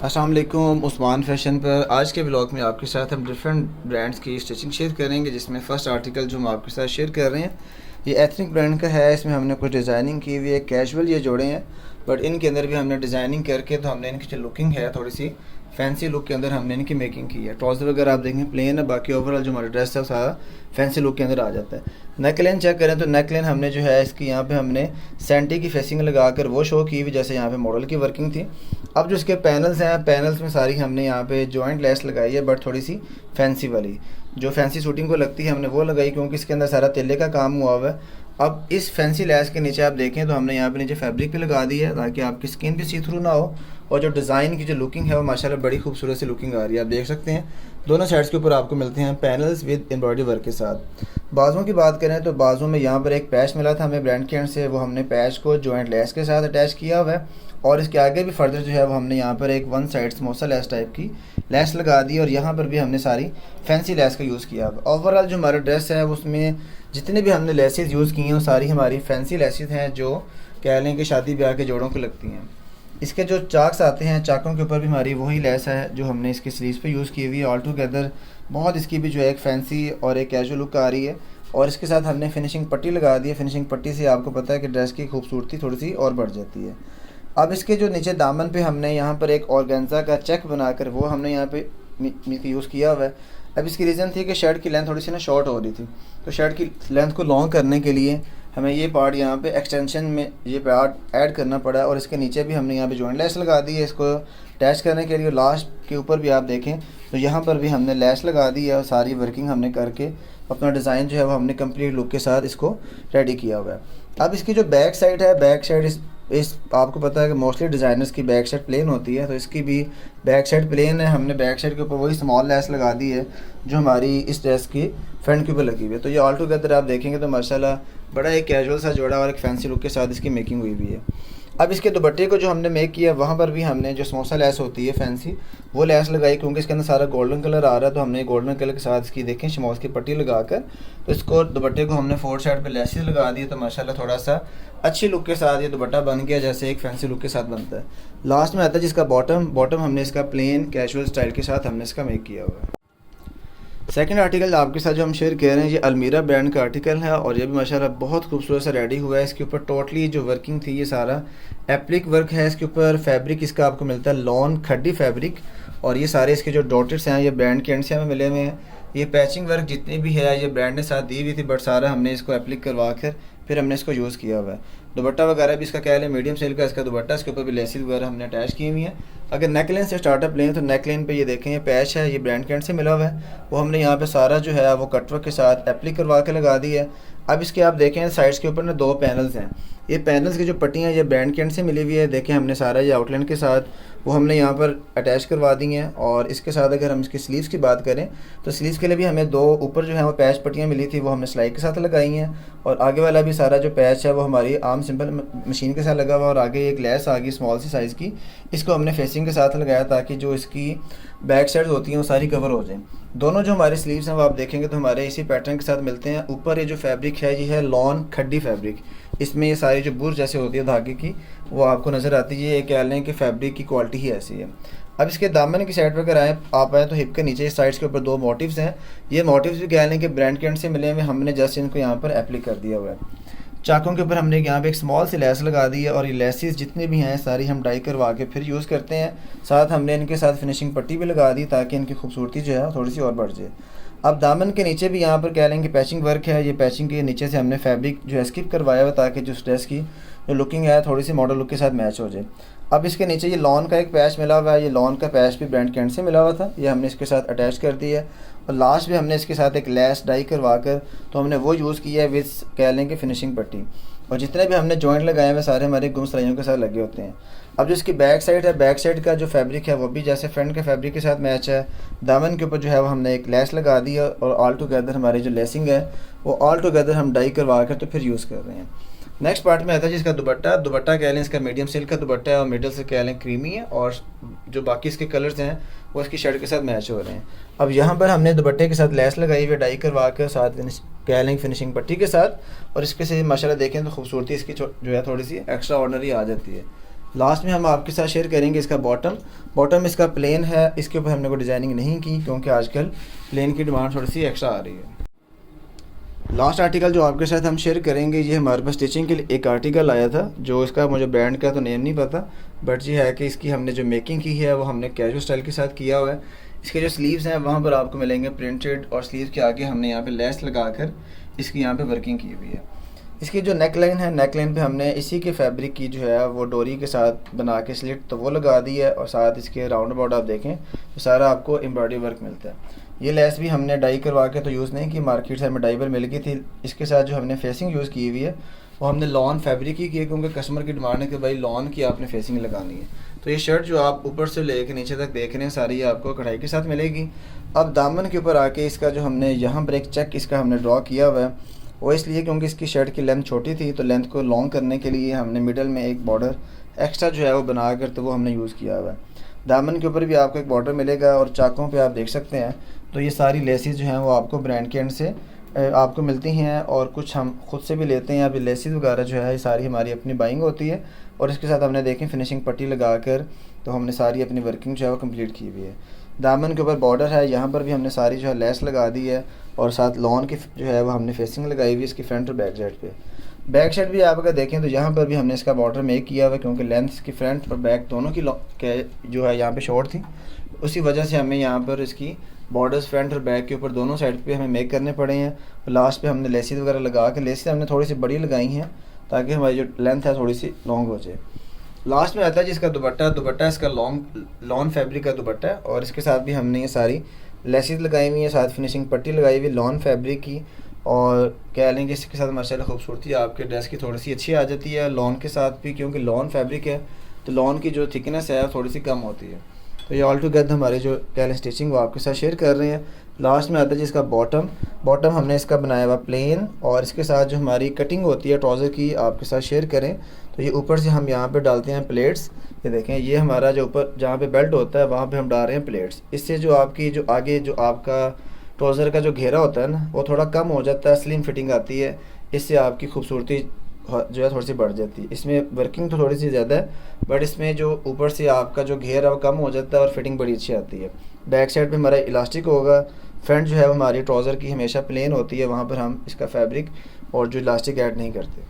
अस्सलाम वालेकुम। उस्मान फैशन पर आज के ब्लॉग में आपके साथ हम डिफरेंट ब्रांड्स की स्टिचिंग शेयर करेंगे, जिसमें फ़र्स्ट आर्टिकल जो हम आपके साथ शेयर कर रहे हैं ये एथनिक ब्रांड का है। इसमें हमने कुछ डिज़ाइनिंग की हुई है, कैजुअल ये जोड़े हैं बट इनके अंदर भी हमने डिज़ाइनिंग करके तो हमने इनकी जो लुकिंग है थोड़ी सी फैंसी लुक के अंदर हमने इनकी मेकिंग की है। ट्राउज़र वगैरह आप देखें प्लेन है, बाकी ओवरऑल जो हमारा ड्रेस है वो सारा फैंसी लुक के अंदर आ जाता है। नेक लाइन चेक करें तो नेक लाइन हमने जो है इसकी यहाँ पे हमने सेंटी की फेसिंग लगाकर वो शो की हुई, जैसे यहाँ पे मॉडल की वर्किंग थी। अब जो इसके पैनल्स हैं, पैनल्स में सारी हमने यहाँ पे जॉइंट लेस लगाई है बट थोड़ी सी फैंसी वाली, जो फैंसी शूटिंग को लगती है हमने वो लगाई, क्योंकि इसके अंदर सारा तेले का काम हुआ हुआ है। अब इस फैंसी लेस के नीचे आप देखें तो हमने यहाँ पे नीचे फैब्रिक भी लगा दी है ताकि आपकी स्किन भी सी थ्रू ना हो, और जो डिज़ाइन की जो लुकिंग है वो माशाल्लाह बड़ी खूबसूरत सी लुकिंग आ रही है। आप देख सकते हैं दोनों साइड्स के ऊपर आपको मिलते हैं पैनल्स विद एम्ब्रॉयडरी वर्क के साथ। बाजुओं की बात करें तो बाजुओं में यहाँ पर एक पैच मिला था हमें ब्रांड के एंड से, वो हमने पैच को जॉइंट लेस के साथ अटैच किया हुआ है, और इसके आगे भी फर्दर जो है वो हमने यहाँ पर एक one side samosa less type की लेस लगा दी, और यहाँ पर भी हमने सारी फैंसी लेस का यूज़ किया। ओवरऑल जो हमारा ड्रेस है उसमें जितने भी हमने लेसेस यूज़ की हैं वो सारी हमारी फैंसी लेसेस हैं, जो कह लें कि शादी ब्याह के जोड़ों को लगती हैं। इसके जो चाक्स आते हैं, चाकों के ऊपर भी हमारी वही लेस है जो हमने इसके स्लीव्स पे यूज़ की हुई है। ऑल टुगेदर बहुत इसकी भी जो है एक फैंसी और एक कैजुअल लुक आ रही है, और इसके साथ हमने फिनिशिंग पट्टी लगा दी है। फिनिशिंग पट्टी से आपको पता है कि ड्रेस की खूबसूरती थोड़ी सी और बढ़ जाती है। अब इसके जो नीचे दामन पे हमने यहाँ पर एक ऑर्गेन्जा का चेक बनाकर वो हमने यहाँ पे यूज़ किया हुआ है। अब इसकी रीज़न थी कि शर्ट की लेंथ थोड़ी सी ना शॉर्ट हो रही थी, तो शर्ट की लेंथ को लॉन्ग करने के लिए हमें ये पार्ट यहाँ पे एक्सटेंशन में ये पार्ट ऐड करना पड़ा, और इसके नीचे भी हमने यहाँ पे जॉइंट लेस लगा दी है इसको अटैच करने के लिए। लास्ट के ऊपर भी आप देखें तो यहाँ पर भी हमने लेस लगा दी है, और सारी वर्किंग हमने करके अपना डिज़ाइन जो है वो हमने कंप्लीट लुक के साथ इसको रेडी किया हुआ है। अब इसकी जो बैक साइड है, बैक साइड इस आपको पता है कि मोस्टली डिज़ाइनर्स की बैक साइड प्लेन होती है, तो इसकी भी बैक साइड प्लेन है। हमने बैक साइड के ऊपर वही स्मॉल लेस लगा दी है जो हमारी इस ड्रेस की फ्रंट के ऊपर लगी हुई है। तो ये ऑल टुगेदर आप देखेंगे तो माशाल्लाह बड़ा एक कैजुअल सा जोड़ा और एक फैंसी लुक के साथ इसकी मेकिंग हुई हुई है। अब इसके दुपट्टे को जो हमने मेक किया वहाँ पर भी हमने जो समोसा लेस होती है फैंसी वो लेस लगाई, क्योंकि इसके अंदर सारा गोल्डन कलर आ रहा है, तो हमने गोल्डन कलर के साथ इसकी देखें शमोस की पट्टी लगाकर तो इसको दुपट्टे को हमने फोर साइड पे लेसेस लगा दी, तो माशाल्लाह थोड़ा सा अच्छी लुक के साथ ये दुपट्टा बन गया जैसे एक फैंसी लुक के साथ बनता है। लास्ट में आता है जिसका बॉटम हमने इसका प्लेन कैजुअल स्टाइल के साथ हमने इसका मेक किया हुआ है। सेकंड आर्टिकल आपके साथ जो हम शेयर कर रहे हैं ये अलमीरा ब्रांड का आर्टिकल है, और ये भी माशाल्लाह बहुत खूबसूरत सा रेडी हुआ है। इसके ऊपर टोटली जो वर्किंग थी ये सारा एप्लिक वर्क है। इसके ऊपर फैब्रिक इसका आपको मिलता है लॉन खड्डी फैब्रिक, और ये सारे इसके जो डॉटेड्स हैं ये ब्रांड के एंड से हमें मिले हुए हैं। ये पैचिंग वर्क जितनी भी है ये ब्रांड ने साथ दी हुई थी, बट सारा हमने इसको एप्लिक करवा कर फिर हमने इसको यूज़ किया हुआ है। दुपट्टा वगैरह भी इसका क्या है मीडियम सेल का इसका दुपट्टा, इसके ऊपर भी लेसिस वगैरह हमने अटैच की हुई हैं। अगर नेक लाइन से स्टार्टअप लें तो नेक लाइन पे ये देखें ये पैच है, ये ब्रांड के एंड से मिला हुआ है, वो हमने यहाँ पे सारा जो है वो कटवर्क के साथ एप्लिक करवा के लगा दी है। अब इसके आप देखें साइड्स के ऊपर ना दो पैनल्स हैं, ये पैनल्स की जो पट्टियाँ ये ब्रांड के एंड से मिली हुई है। देखें हमने सारा ये आउटलाइन के साथ वो हमने यहाँ पर अटैच करवा दी हैं, और इसके साथ अगर हम इसकी स्लीव्स की बात करें तो स्लीव्स के लिए भी हमें दो ऊपर जो है वो पैच पट्टियाँ मिली थी वो हमने सिलाई के साथ लगाई हैं, और आगे वाला भी सारा जो पैच है वो हमारी आम सिंपल मशीन के साथ लगा हुआ, और आगे एक लेस आ गई स्मॉल सी साइज़ की, इसको हमने फेसिंग के साथ लगाया ताकि जो इसकी बैक साइड होती हैं वो सारी कवर हो जाए। दोनों जो हमारे स्लीव्स हैं वो आप देखेंगे तो हमारे इसी पैटर्न के साथ मिलते हैं। ऊपर ये जो फैब्रिक है ये है लॉन खड्डी फैब्रिक, इसमें ये सारी जो बुर जैसे होती है धागे की वो आपको नज़र आती है। ये कह लें कि फैब्रिक की क्वालिटी ही ऐसी है। अब इसके दामन की साइड पर अगर आप आए तो हिप के नीचे साइड्स के ऊपर दो मोटिव्स हैं, ये मोटिव्स भी कह लें कि ब्रांड के एंड से मिले हुए, हमने जस्ट इनको यहाँ पर एप्लिक कर दिया हुआ है। चाकों के ऊपर हमने यहाँ पे एक स्मॉल सी लेस लगा दी है, और ये लेसिस जितनी भी हैं सारी हम डाई करवा के फिर यूज़ करते हैं। साथ हमने इनके साथ फिनिशिंग पट्टी भी लगा दी ताकि इनकी खूबसूरती जो है थोड़ी सी और बढ़ जाए। अब दामन के नीचे भी यहाँ पर कह लेंगे पैचिंग वर्क है, ये पैचिंग के नीचे से हमने फैब्रिक जो है स्किप करवाया हुआ ताकि जो ड्रेस की जो लुकिंग है थोड़ी सी मॉडल लुक के साथ मैच हो जाए। अब इसके नीचे ये लॉन का एक पैच मिला हुआ है, ये लॉन का पैच भी ब्रांड के एंड से मिला हुआ था, ये हमने इसके साथ अटैच कर दिया है, और लास्ट में हमने इसके साथ एक लेस डाई करवा कर तो हमने वो यूज़ किया है विद कह लें कि फिनिशिंग पट्टी, और जितने भी हमने जॉइंट लगाए हुए सारे हमारे गुम सिलाइयों के साथ लगे होते हैं। अब जो इसकी बैक साइड है, बैक साइड का जो फैब्रिक है वो भी जैसे फ्रंट के फैब्रिक के साथ मैच है। दामन के ऊपर जो है वो हमने एक लेस लगा दी है, और ऑल टुगेदर हमारी जो लेसिंग है वो ऑल टुगेदर हम डाई करवा कर तो फिर यूज़ कर रहे हैं। नेक्स्ट पार्ट में आता है जिसका दुपट्टा कह लें इसका मीडियम सिल्क का दुपट्टा है, और मिडल से कह लें क्रीमी है, और जो बाकी इसके कलर्स हैं वो इसकी शर्ट के साथ मैच हो रहे हैं। अब यहाँ पर हमने दुपट्टे के साथ लेस लगाई हुई डाई करवा कर साथ कह लें फिनिशिंग पट्टी के साथ, और इसके से माशाल्लाह देखें तो खूबसूरती इसकी जो है थोड़ी सी एक्स्ट्रा ऑर्डनरी आ जाती है। लास्ट में हम आपके साथ शेयर करेंगे इसका बॉटम। बॉटम इसका प्लेन है, इसके ऊपर हमने कोई डिज़ाइनिंग नहीं की क्योंकि आजकल प्लेन की डिमांड थोड़ी सी एक्स्ट्रा आ रही है। लास्ट आर्टिकल जो आपके साथ हम शेयर करेंगे, ये हमारे पास स्टिचिंग के लिए एक आर्टिकल आया था, जो इसका मुझे ब्रांड का तो नेम नहीं पता, बट ये है कि इसकी हमने जो मेकिंग की है वो हमने कैजुअल स्टाइल के साथ किया हुआ है। इसके जो स्लीव्स हैं वहाँ पर आपको मिलेंगे प्रिंटेड, और स्लीव के आगे हमने यहाँ पे लेस लगाकर इसकी यहाँ पे वर्किंग की हुई है। इसकी जो नेक लाइन है, नेक लाइन पे हमने इसी के फैब्रिक की जो है वो डोरी के साथ बना के स्लिट तो वो लगा दी है, और साथ इसके राउंड अबाउट आप देखें तो सारा आपको एम्ब्रॉयडरी वर्क मिलता है। ये लेस भी हमने डाई करवा के तो यूज़ नहीं की, मार्केट से हमें डाई पर मिल गई थी। इसके साथ जो हमने फेसिंग यूज़ की हुई है वो हमने लॉन फैब्रिक की है, क्योंकि कस्टमर की डिमांड है कि भाई लॉन की आपने फेसिंग लगानी है। तो ये शर्ट जो आप ऊपर से लेकर नीचे तक देख रहे हैं सारी आपको कढ़ाई के साथ मिलेगी। अब दामन के ऊपर आके इसका जो हमने यहाँ ब्रेक चेक इसका हमने ड्रॉ किया हुआ है, वो इसलिए क्योंकि इसकी शर्ट की लेंथ छोटी थी, तो लेंथ को लॉन्ग करने के लिए हमने मिडल में एक बॉर्डर एक्स्ट्रा जो है वो बना कर तो वो हमने यूज़ किया हुआ है। दामन के ऊपर भी आपको एक बॉर्डर मिलेगा, और चाकों पे आप देख सकते हैं तो ये सारी लेसेस जो हैं वो आपको ब्रांड के एंड से आपको मिलती हैं, और कुछ हम खुद से भी लेते हैं। अभी लेसेस वगैरह जो है ये सारी हमारी अपनी बाइंग होती है, और इसके साथ हमने देखें फिनिशिंग पट्टी लगा कर तो हमने सारी अपनी वर्किंग जो है वो कम्प्लीट की हुई है। दामन के ऊपर बॉर्डर है, यहाँ पर भी हमने सारी जो है लेस लगा दी है, और साथ लॉन की जो है वो हमने फेसिंग लगाई हुई है इसकी फ्रंट और बैक साइड पे। बैक साइड भी आप अगर देखें तो यहाँ पर भी हमने इसका बॉर्डर मेक किया हुआ है, क्योंकि लेंथ इसकी फ्रंट और बैक दोनों की जो है यहाँ पे शॉर्ट थी, उसी वजह से हमें यहाँ पर इसकी बॉर्डर्स फ्रंट और बैक के ऊपर दोनों साइड पे हमें मेक करने पड़े हैं। लास्ट पे हमने लेसेस वगैरह लगा के, लेसेस हमने थोड़ी सी बड़ी लगाई हैं ताकि हमारी जो लेंथ है थोड़ी सी लॉन्ग हो जाए। लास्ट में आता है जिसका दुपट्टा इसका लॉन फैब्रिक का दुपट्टा है, और इसके साथ भी हमने ये सारी लेसेस लगाई हुई है, साथ फिनिशिंग पट्टी लगाई हुई लॉन फैब्रिक की, और कह लेंगे इसके साथ माशाल्लाह खूबसूरती आपके ड्रेस की थोड़ी सी अच्छी आ जाती है लॉन के साथ भी, क्योंकि लॉन फैब्रिक है तो लॉन की जो थिकनेस है थोड़ी सी कम होती है। तो ये ऑल टुगेदर हमारे जो कैलन स्टिचिंग वो आपके साथ शेयर कर रहे हैं। लास्ट में आता है जिसका बॉटम हमने इसका बनाया हुआ प्लेन, और इसके साथ जो हमारी कटिंग होती है ट्राउज़र की आपके साथ शेयर करें तो ये ऊपर से हम यहाँ पे डालते हैं प्लेट्स। ये देखें, ये हमारा जो ऊपर जहाँ पे बेल्ट होता है वहाँ पे हम डाल रहे हैं प्लेट्स। इससे जो आपकी जो आगे जो आपका ट्राउज़र का जो घेरा होता है ना वो थोड़ा कम हो जाता है, स्लिम फिटिंग आती है, इससे आपकी खूबसूरती जो है थोड़ी सी बढ़ जाती है। इसमें वर्किंग तो थोड़ी सी ज़्यादा है, बट इसमें जो ऊपर से आपका जो घेर है वो कम हो जाता है और फिटिंग बड़ी अच्छी आती है। बैक साइड पे हमारा इलास्टिक होगा, फ्रंट जो है वो हमारी ट्राउज़र की हमेशा प्लेन होती है, वहाँ पर हम इसका फैब्रिक और जो इलास्टिक ऐड नहीं करते।